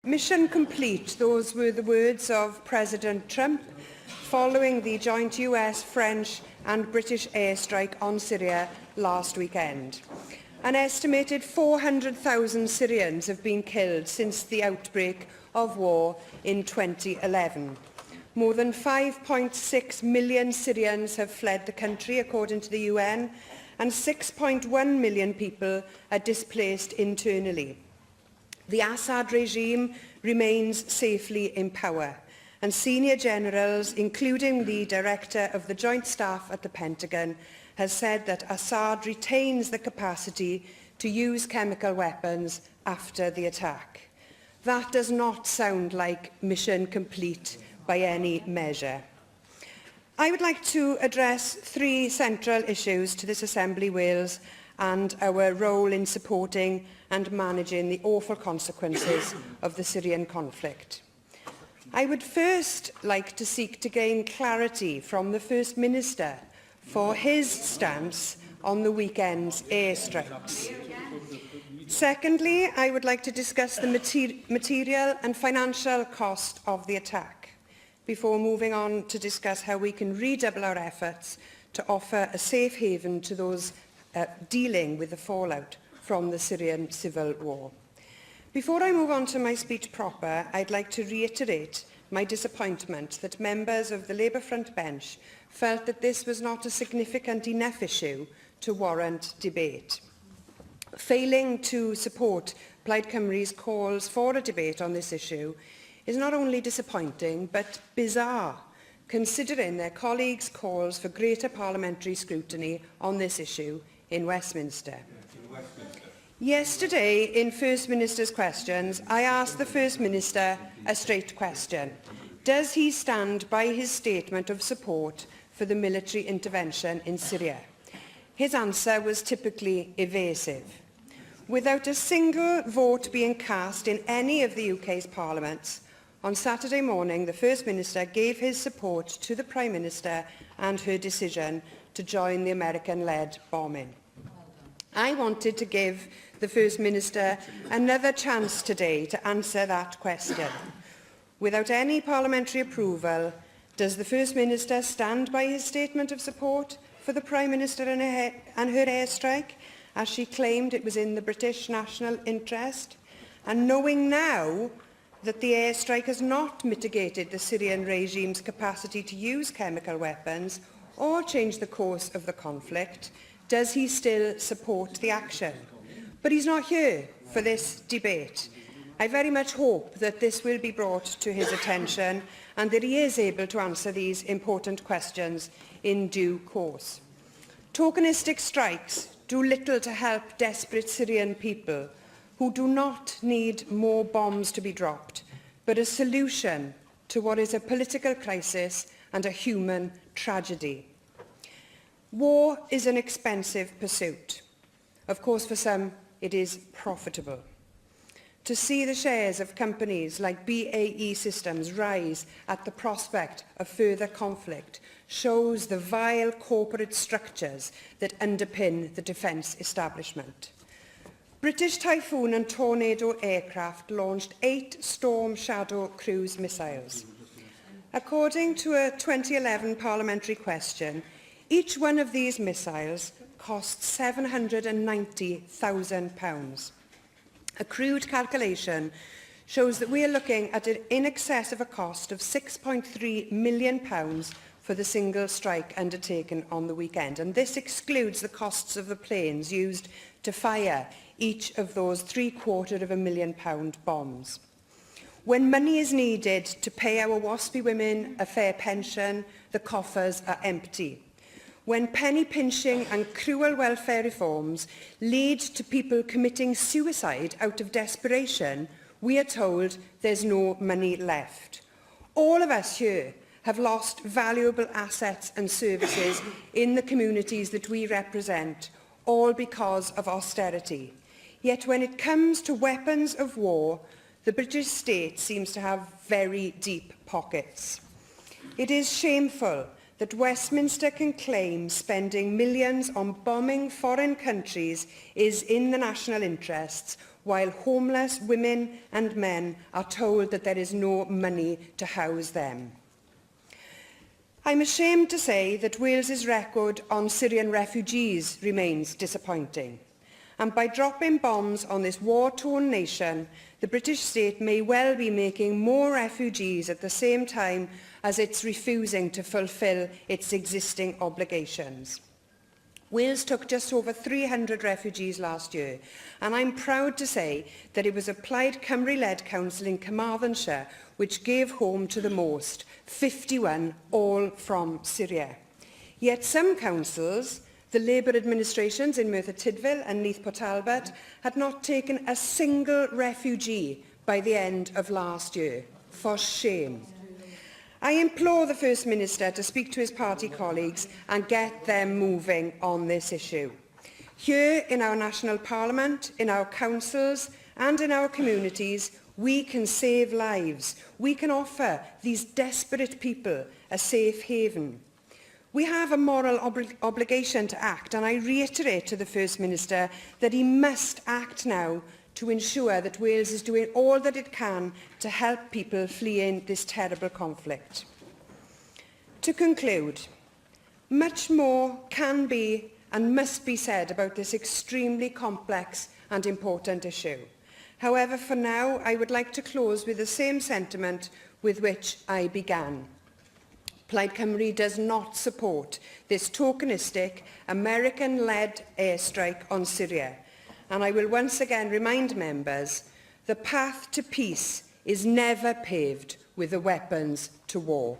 Mission complete, those were the words of President Trump following the joint US, French and British airstrike on Syria last weekend. An estimated 400,000 Syrians have been killed since the outbreak of war in 2011. More than 5.6 million Syrians have fled the country, according to the UN, and 6.1 million people are displaced internally. The Assad regime remains safely in power, and senior generals, including the director of the Joint Staff at the Pentagon, has said that Assad retains the capacity to use chemical weapons after the attack. That does not sound like mission complete by any measure. I would like to address three central issues to this Assembly Wales and our role in supporting and managing the awful consequences of the Syrian conflict. I would first like to seek to gain clarity from the First Minister for his stance on the weekend's airstrikes. Secondly, I would like to discuss the material and financial cost of the attack, before moving on to discuss how we can redouble our efforts to offer a safe haven to those dealing with the fallout from the Syrian civil war. Before I move on to my speech proper, I'd like to reiterate my disappointment that members of the Labour front bench felt that this was not a significant enough issue to warrant debate. Failing to support Plaid Cymru's calls for a debate on this issue is not only disappointing but bizarre, considering their colleagues' calls for greater parliamentary scrutiny on this issue in Westminster. Yesterday, in First Minister's questions, I asked the First Minister a straight question. Does he stand by his statement of support for the military intervention in Syria? His answer was typically evasive. Without a single vote being cast in any of the UK's parliaments, on Saturday morning, the First Minister gave his support to the Prime Minister and her decision to join the American-led bombing. I wanted to give the First Minister another chance today to answer that question. Without any parliamentary approval, does the First Minister stand by his statement of support for the Prime Minister and her airstrike, as she claimed it was in the British national interest? And knowing now that the airstrike has not mitigated the Syrian regime's capacity to use chemical weapons or change the course of the conflict, does he still support the action? But he's not here for this debate. I very much hope that this will be brought to his attention and that he is able to answer these important questions in due course. Tokenistic strikes do little to help desperate Syrian people who do not need more bombs to be dropped, but a solution to what is a political crisis and a human tragedy. War is an expensive pursuit. Of course, for some, it is profitable. To see the shares of companies like BAE Systems rise at the prospect of further conflict shows the vile corporate structures that underpin the defence establishment. British Typhoon and Tornado aircraft launched 8 Storm Shadow cruise missiles. According to a 2011 parliamentary question, each one of these missiles cost £790,000. A crude calculation shows that we are looking at in excess of a cost of £6.3 million for the single strike undertaken on the weekend, and this excludes the costs of the planes used to fire each of those £750,000 bombs. When money is needed to pay our WASPI women a fair pension, the coffers are empty. When penny-pinching and cruel welfare reforms lead to people committing suicide out of desperation, we are told there's no money left. All of us here have lost valuable assets and services in the communities that we represent, all because of austerity. Yet when it comes to weapons of war, the British state seems to have very deep pockets. It is shameful that Westminster can claim spending millions on bombing foreign countries is in the national interests, while homeless women and men are told that there is no money to house them. I'm ashamed to say that Wales's record on Syrian refugees remains disappointing. And by dropping bombs on this war-torn nation, the British state may well be making more refugees at the same time as it's refusing to fulfil its existing obligations. Wales took just over 300 refugees last year, and I'm proud to say that it was a Plaid Cymru-led council in Carmarthenshire which gave home to the most, 51, all from Syria. Yet some councils, the Labour administrations in Merthyr Tydfil and Neath Port Talbot, had not taken a single refugee by the end of last year. For shame. I implore the First Minister to speak to his party colleagues and get them moving on this issue. Here in our national parliament, in our councils and in our communities, we can save lives. We can offer these desperate people a safe haven. We have a moral obligation to act, and I reiterate to the First Minister that he must act now to ensure that Wales is doing all that it can to help people fleeing this terrible conflict. To conclude, much more can be and must be said about this extremely complex and important issue. However, for now, I would like to close with the same sentiment with which I began. Plaid Cymru does not support this tokenistic, American-led airstrike on Syria. And I will once again remind members, the path to peace is never paved with the weapons to war.